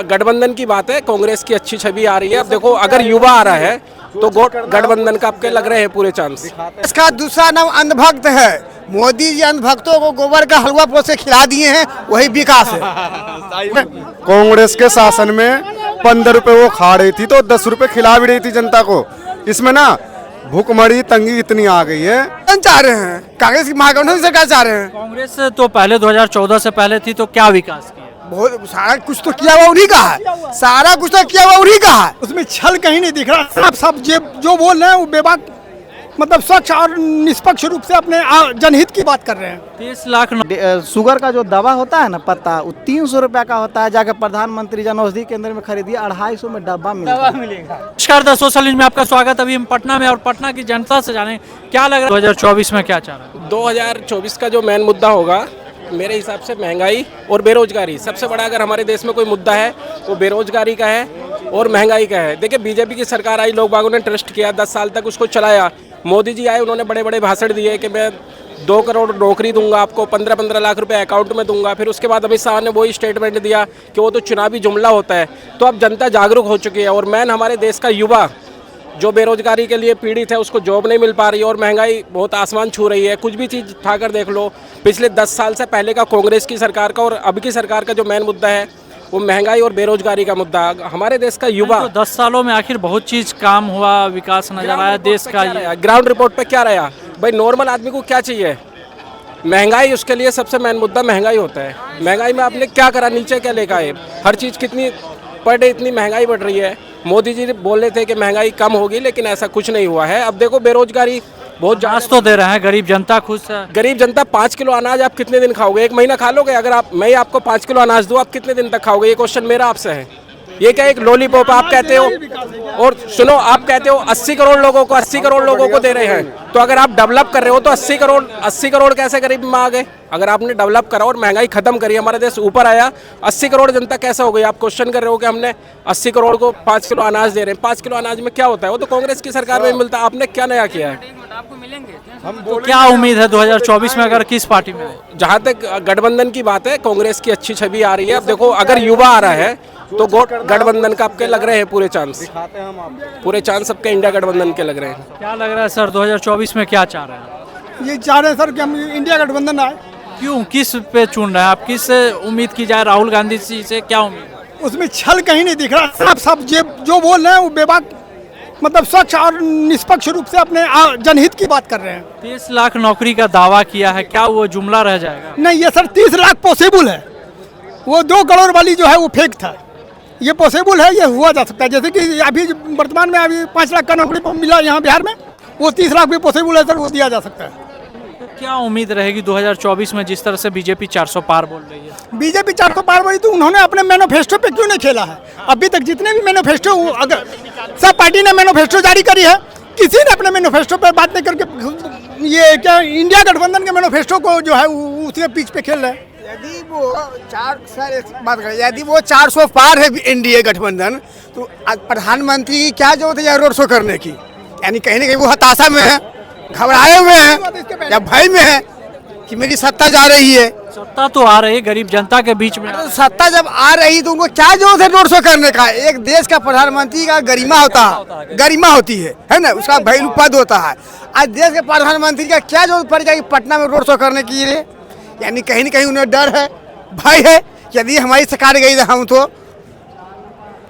गठबंधन की बात है, कांग्रेस की अच्छी छवि आ रही है। अब देखो अगर युवा आ रहा है तो गठबंधन का आपके लग रहे हैं पूरे चांस। इसका दूसरा नाम अंधभक्त है। मोदी जी अंधभक्तों को गोबर का हलवा पोस के खिला दिए हैं, वही विकास है। कांग्रेस के शासन में 15 रुपए वो खा रही थी तो 10 रुपए खिला भी रही थी जनता को। इसमें ना भूखमरी तंगी इतनी आ गई है। चाह रहे हैं कांग्रेस की महागठबंधन सरकार चाह रहे हैं। कांग्रेस तो पहले 2014 से पहले थी, तो क्या विकास किया? बहुत सारा कुछ तो किया हुआ उन्हीं का है, सारा कुछ तो किया हुआ उन्हीं का है। उसमें छल कहीं नहीं दिख रहा। आप सब जो बोल रहे हैं वो बेबाक, मतलब स्वच्छ और निष्पक्ष रूप से अपने जनहित की बात कर रहे हैं। 30 लाख शुगर का जो दवा होता है ना पत्ता, वो 300 रुपया का होता है। जाकर प्रधानमंत्री जन औषधि केंद्र में खरीदिए, 250 में डब्बा मिलेगा। नमस्कार, द सोशल न्यूज में आपका स्वागत। अभी हम पटना में और पटना की जनता से जाने क्या लग रहा है 2024 में क्या चाह रहा है? 2024 का जो मेन मुद्दा होगा मेरे हिसाब से महंगाई और बेरोजगारी। सबसे बड़ा अगर हमारे देश में कोई मुद्दा है वो बेरोजगारी का है और महंगाई का है। देखिए बीजेपी की सरकार आई, लोग बागों ने ट्रस्ट किया, 10 साल तक उसको चलाया। मोदी जी आए, उन्होंने बड़े बड़े भाषण दिए कि मैं 2 करोड़ नौकरी दूंगा आपको, 15-15 लाख रुपए अकाउंट में दूंगा। फिर उसके बाद अमित शाह ने वही स्टेटमेंट दिया कि वो तो चुनावी जुमला होता है। तो अब जनता जागरूक हो चुकी है और मैन हमारे देश का युवा जो बेरोजगारी के लिए पीड़ित है उसको जॉब नहीं मिल पा रही है और महंगाई बहुत आसमान छू रही है। कुछ भी चीज़ उठाकर देख लो, पिछले 10 साल से पहले का कांग्रेस की सरकार का और अब की सरकार का जो मेन मुद्दा है वो महंगाई और बेरोजगारी का मुद्दा। हमारे देश का युवा तो 10 सालों में आखिर बहुत चीज़ काम हुआ, विकास नजर आया देश का। ग्राउंड रिपोर्ट पे क्या रहा भाई? नॉर्मल आदमी को क्या चाहिए? महंगाई, उसके लिए सबसे मेन मुद्दा महंगाई होता है। महंगाई में आपने क्या करा, नीचे क्या लेकर आए? हर चीज़ कितनी पर डे इतनी महंगाई बढ़ रही है। मोदी जी बोल रहे थे कि महंगाई कम होगी, लेकिन ऐसा कुछ नहीं हुआ है। अब देखो बेरोजगारी बहुत जांच तो दे रहे हैं, गरीब जनता खुश है। गरीब जनता 5 किलो अनाज आप कितने दिन खाओगे? 1 महीना खा लोगे? अगर आप मैं आपको 5 किलो अनाज दूं, आप कितने दिन तक खाओगे? ये क्वेश्चन मेरा आपसे है। ये क्या एक लॉलीपॉप आप कहते हो? और सुनो, आप कहते हो 80 करोड़ लोगों को 80 करोड़ लोगों को दे रहे हैं। तो अगर आप डेवलप कर रहे हो तो 80 करोड़ कैसे गरीब में आ गए? अगर आपने डेवलप करा और महंगाई खत्म करी, हमारा देश ऊपर आया, 80 करोड़ जनता कैसे हो गई? आप क्वेश्चन कर रहे हो कि हमने 80 करोड़ को 5 किलो अनाज दे रहे हैं। 5 किलो अनाज में क्या होता है? वो तो कांग्रेस की सरकार में मिलता है। आपने क्या नया किया है? तो क्या उम्मीद है 2024 में, अगर किस पार्टी में? जहाँ तक गठबंधन की बात है, कांग्रेस की अच्छी छवि आ रही है। अब देखो अगर युवा आ रहा है तो गठबंधन का आपके लग रहे हैं पूरे चांस। पूरे चांस सबके इंडिया गठबंधन के लग रहे हैं। क्या लग रहा है सर 2024 में क्या चाह रहे हैं? ये चाह रहे हैं सर कि हम इंडिया गठबंधन आए। क्यों, किस पे चुन रहे हैं आप? किस उम्मीद की जाए? राहुल गांधी जी से क्या उम्मीद? उसमें छल कहीं नहीं दिख रहा। आप सब जो बोल रहे हैं वो बेबाक, मतलब स्वच्छ और निष्पक्ष रूप से अपने जनहित की बात कर रहे हैं। 30 लाख नौकरी का दावा किया है, क्या वो जुमला रह जाएगा? नहीं, ये सर 30 लाख पॉसिबल है। वो 2 करोड़ वाली जो है वो फेक था। ये पॉसिबल है, ये हुआ जा सकता है। जैसे कि अभी वर्तमान में अभी 5 लाख का नौकरी मिला यहाँ बिहार में, वो 30 लाख भी पॉसिबल है सर, वो दिया जा सकता है। तो क्या उम्मीद रहेगी 2024 में, जिस तरह से बीजेपी 400 पार बोल रही है? बीजेपी 400 पार बोली तो उन्होंने अपने मैनिफेस्टो पे क्यों नहीं खेला है? अभी तक जितने भी मैनिफेस्टो, अगर सब पार्टी ने मैनिफेस्टो जारी करी है, किसी ने अपने मैनिफेस्टो पे बात नहीं करके ये क्या इंडिया गठबंधन के मैनिफेस्टो को जो है उसके पीछ पे खेल रहे हैं। यदि वो 400 पार है एनडीए गठबंधन, तो प्रधानमंत्री की क्या जरूरत है रोड शो करने की? यानी कहीं ना कहीं वो हताशा में है, घबराए हुए हैं या भय में है कि मेरी सत्ता जा रही है। सत्ता तो आ रही है गरीब जनता के बीच में। तो सत्ता जब आ रही तो उनको क्या जरूरत है रोड शो करने का? एक देश का प्रधानमंत्री का गरिमा होता है, गरिमा होती है ना, उसका वैल्यू पद होता है। आज देश के प्रधानमंत्री का क्या जरूरत पड़ जाएगी पटना में रोड शो करने के लिए? यानी कहीं न कहीं उन्हें डर है, भय है, यदि हमारी सरकार गई तो हम तो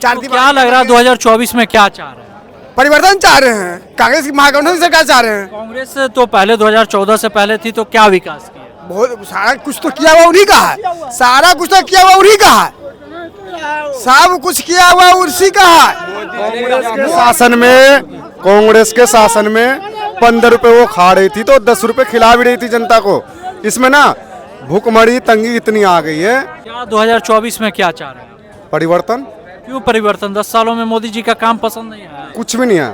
क्या लग रहा है 2024 में क्या चाह रहे हैं? परिवर्तन चाह रहे हैं। कांग्रेस की महागठबंधन सरकार चाह रहे हैं। कांग्रेस तो पहले 2014 से पहले थी, तो क्या विकास किया? बहुत सारा कुछ तो किया हुआ उन्हीं का है, सारा कुछ तो किया हुआ उन्हीं का है, सब कुछ किया हुआ उसी का है। कांग्रेस के शासन में 15 रुपए वो खा रही थी तो 10 रुपए खिला भी रही थी जनता को। इसमें ना भूखमरी तंगी इतनी आ गई है। क्या 2024 में क्या चाह रहे हैं? परिवर्तन। क्यों परिवर्तन? 10 सालों में मोदी जी का काम पसंद नहीं आया? कुछ भी नहीं है।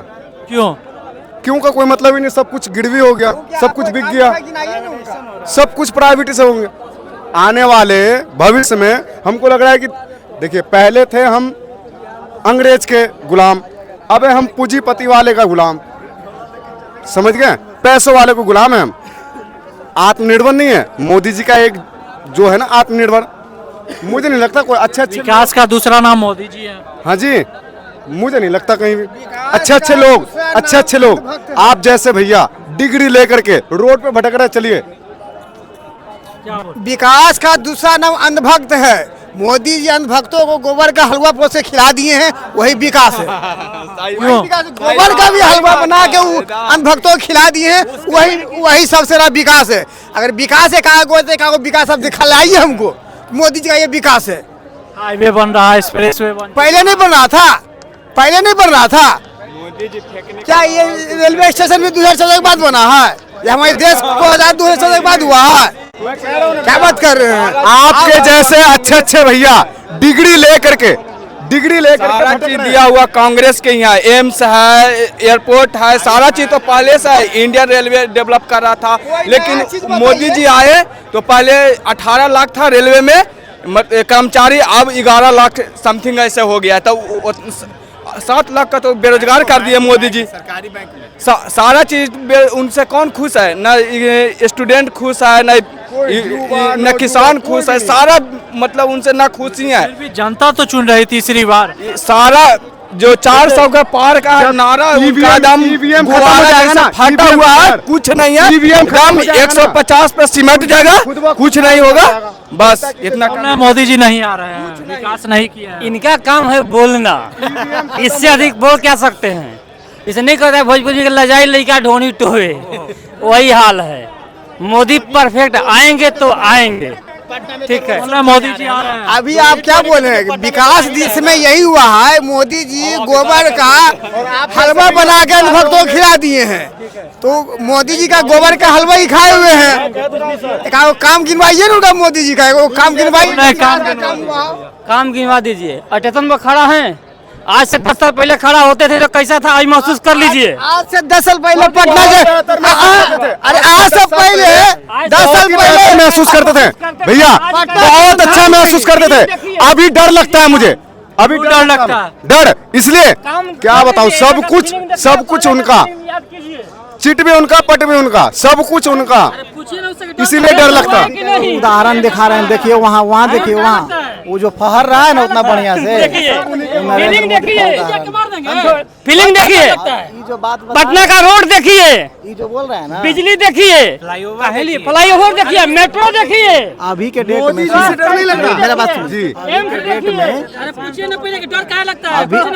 क्यों का कोई मतलब ही नहीं। सब कुछ गिरवी हो गया, सब कुछ बिक गया, सब कुछ प्राइवेट से होंगे। आने वाले भविष्य में हमको लग रहा है कि देखिए, पहले थे हम अंग्रेज के गुलाम, अब हम पूंजीपति वाले का गुलाम, समझ गए? पैसों वाले को गुलाम है हम। आत्मनिर्भर नहीं है। मोदी जी का एक जो है ना आत्मनिर्भर, मुझे नहीं लगता कोई अच्छे विकास का दूसरा नाम मोदी जी है। हाँ जी, मुझे नहीं लगता कहीं भी अच्छे लोग आप जैसे भैया डिग्री लेकर के रोड पे भटक रहे, चलिए। क्या बोल विकास का दूसरा नाम अंधभक्त है। मोदी जी अंधभक्तों को गोबर का हलवा पोस के खिला दिए हैं, वही विकास है। क्यों? गोबर का भी हलवा बना के अंधभक्तों को खिला दिए हैं, वही सबसे बड़ा विकास है। अगर विकास है कहा विकास अब दिखलाइए हमको, मोदी जी का ये विकास है। हाईवे बन रहा है, एक्सप्रेस वे बन पहले नहीं बन रहा था, क्या ये रेलवे स्टेशन भी 2014 के बाद बना है? ये हमारे देश को आजाद 2014 के बाद हुआ है? क्या बात कर रहे हैं? आपके जैसे अच्छे भैया डिग्री लेकर के सारा चीज दिया हुआ कांग्रेस के यहाँ, एम्स है, एयरपोर्ट है, सारा चीज तो पहले से है। इंडियन रेलवे डेवलप कर रहा था, लेकिन मोदी जी आए तो पहले 18 लाख था रेलवे में कर्मचारी, अब 11 लाख समथिंग ऐसे हो गया। तो 7 लाख का तो बेरोजगार कर दिए मोदी जी। सरकारी बैंक में सारा चीज उनसे कौन खुश है? न स्टूडेंट खुश है, न किसान खुश है, सारा मतलब उनसे ना खुशी है। फिर भी जनता तो चुन रही तीसरी बार। सारा जो 400 का पार का नारा EVM फटा हुआ है, कुछ नहीं है। एकदम 150 पे सिमट जाएगा, कुछ नहीं होगा, बस इतना। मोदी जी नहीं आ रहे हैं, विकास नहीं किया है। इनका काम है बोलना, इससे अधिक बोल क्या सकते हैं? इसे नहीं कहता है भोजपुरी के लजाई लड़का ढोनी टोए, वही हाल है। मोदी परफेक्ट आएंगे तो आएंगे, ठीक है। मोदी जी आ रहे हैं। अभी आप क्या बोल रहे हैं? विकास देश में यही हुआ है। मोदी जी गोबर का हलवा बना के अंधभक्तों को खिला दिए हैं, तो मोदी जी का गोबर का हलवा ही खाए हुए हैं। काम गिनवाइए ना मोदी जी का, वो काम गिनवाइए। काम गिनवा दीजिए। अटेतन में खड़ा है, आज से 10 साल पहले खड़ा होते थे तो कैसा था आज महसूस कर लीजिए। आज से 10 साल पहले पटना अरे आज से पहले 10 साल पहले महसूस करते थे भैया, बहुत अच्छा महसूस करते थे। अभी डर लगता है मुझे, अभी डर लगता है, डर इसलिए क्या बताऊं, सब कुछ उनका, चिट भी उनका, पट भी उनका, सब कुछ उनका, इसीलिए डर लगता है। उदाहरण दिखा रहे हैं, देखिए वहाँ देखिए, वहाँ वो जो फहर रहा है ना उतना बढ़िया से, फीलिंग देखिए, जो बात पटना का रोड देखिए, ये जो बोल रहे हैं ना, बिजली देखिए, फ्लाईओवर देखिए, मेट्रो देखिए। अभी के डेट में मेरा बात सुनिए जी, डेट में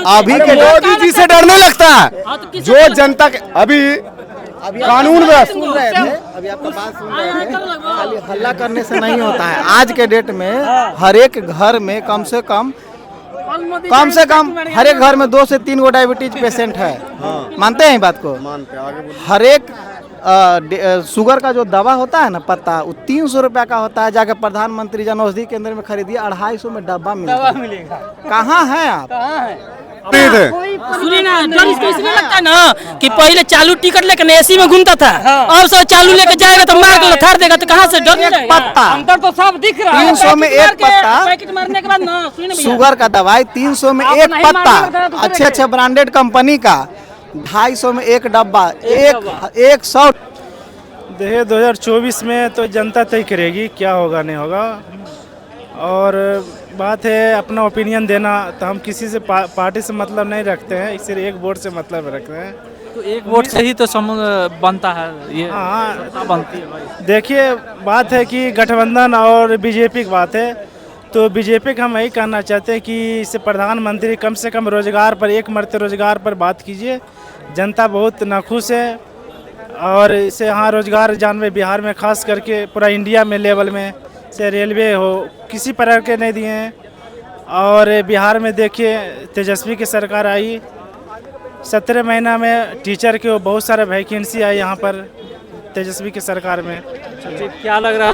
अभी के मोदी जी से डरने लगता है। जो जनता के अभी कानून सुन रहे थे, अभी आपका बात सुन रहे थे, खाली हल्ला करने से नहीं होता है। आज के डेट में हर एक घर में कम से कम हर एक घर में 2 से 3 गो डायबिटीज पेशेंट है। मानते हैं बात को? हर एक शुगर का जो दवा होता है ना पत्ता, वो 300 रुपया का होता है। जाकर प्रधानमंत्री जन औषधि केंद्र में खरीदिए, 250 में डब्बा मिलेगा। कहाँ है आप? सुनिए ना, डर इसको इसलिए लगता है ना कि पहले चालू टिकट लेकर एसी में घूमता था, और सब चालू लेकर जाएगा तो मार के थर देगा, तो कहाँ से डर? पत्ता अंदर तो सब दिख रहा है। 300 में एक पत्ता, पैकेट मारने के बाद ना, शुगर का दवाई 300 में एक पत्ता, अच्छे ब्रांडेड कंपनी का 250 में एक डब्बा, 100। देखिए 2024 में तो जनता तय करेगी क्या होगा नहीं होगा, और बात है अपना ओपिनियन देना, तो हम किसी से पार्टी से मतलब नहीं रखते हैं, सिर्फ एक वोट से मतलब रखते हैं। तो एक वोट से ही तो बनता है ये। हाँ बनती है भाई। देखिए बात है कि गठबंधन और बीजेपी की बात है, तो बीजेपी का हम यही कहना चाहते हैं कि इससे प्रधानमंत्री कम से कम रोजगार पर, एक मरते रोजगार पर बात कीजिए। जनता बहुत नाखुश है, और इसे यहाँ रोजगार जानवे बिहार में खास करके पूरा इंडिया में लेवल में से रेलवे हो किसी प्रकार के नहीं दिए हैं। और बिहार में देखिए तेजस्वी की सरकार आई, 17 महीना में टीचर के बहुत सारे वैकेंसी आई यहाँ पर तेजस्वी की सरकार में। क्या लग रहा है?